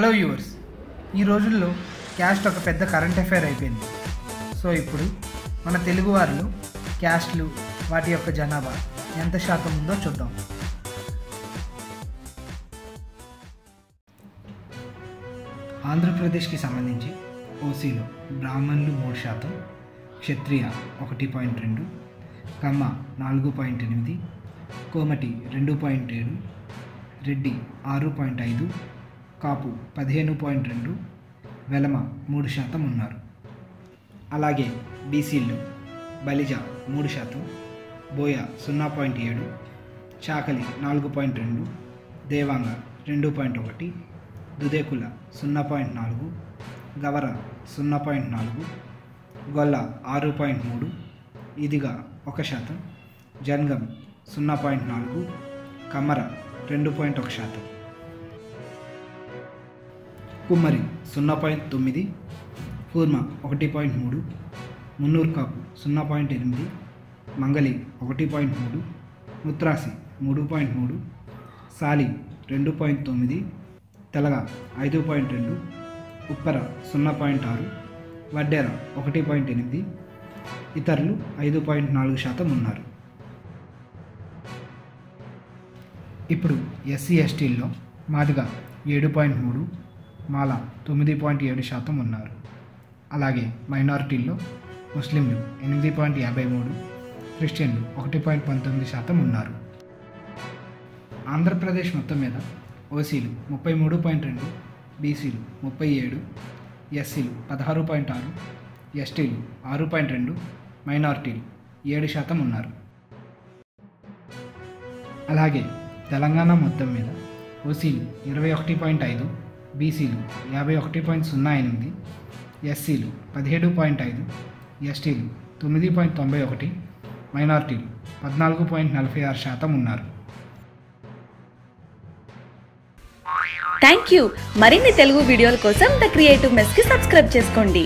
Hello viewers, ఈ రోజుల్లో caste ఒక పెద్ద కరెంట్ అఫైర్ అయిపోయింది. సో ఇప్పుడు మన తెలుగు వారిలో క్యాస్ట్లు వాటి యొక్క జనాభా ఎంత శాతం ఉందో చూద్దాం. ఆంధ్రప్రదేశ్కి సంబంధించి ఓసీలో బ్రాహ్మణులు 3%, క్షత్రియ 1.2, కమ్మ 4.8, కోమటి 2.7, రెడ్డి 6.5, కాపు 15.2, వెలమ 3% ఉన్నారు. అలాగే బీసీలు బలిజ 3%, బోయ 0.7, చాకలి 4.2, దేవాంగ 2.1, దుదేకుల 0.4, గవర 0.4, గొల్ల 6.3, ఇదిగ 1%, జన్గం 0.4, కమ్మర 2.1%, కుమ్మరి 0.9, కూర్మ 1.3, మున్నూరు కాపు 0.8, మంగలి 1.3, ముత్రాసి 3.3, సాలి 2.9, తెలగ 5.2, ఉప్పర 0.6, వడ్డెర 1.8, ఇతరులు 5.4% ఉన్నారు. ఇప్పుడు ఎస్సీ ఎస్టీల్లో మాదిగ 7.3, మాల 9.7% ఉన్నారు. అలాగే మైనారిటీల్లో ముస్లింలు 8.53, క్రిస్టియన్లు 1.19% ఉన్నారు. ఆంధ్రప్రదేశ్ మొత్తం మీద ఓసీలు 33.2, బీసీలు 37, ఎస్సీలు 16.6, ఎస్టీలు 6.2, మైనారిటీలు 7% ఉన్నారు. అలాగే తెలంగాణ మొత్తం మీద ఓసీలు 21.5, బీసీలు 51.08, ఎస్సీలు 17.5, ఎస్టీలు 9.91, మైనారిటీలు 14.46% ఉన్నారు. Thank you. మరిన్ని తెలుగు వీడియోల కోసం ద క్రియేటివ్ మెస్కి సబ్స్క్రైబ్ చేసుకోండి.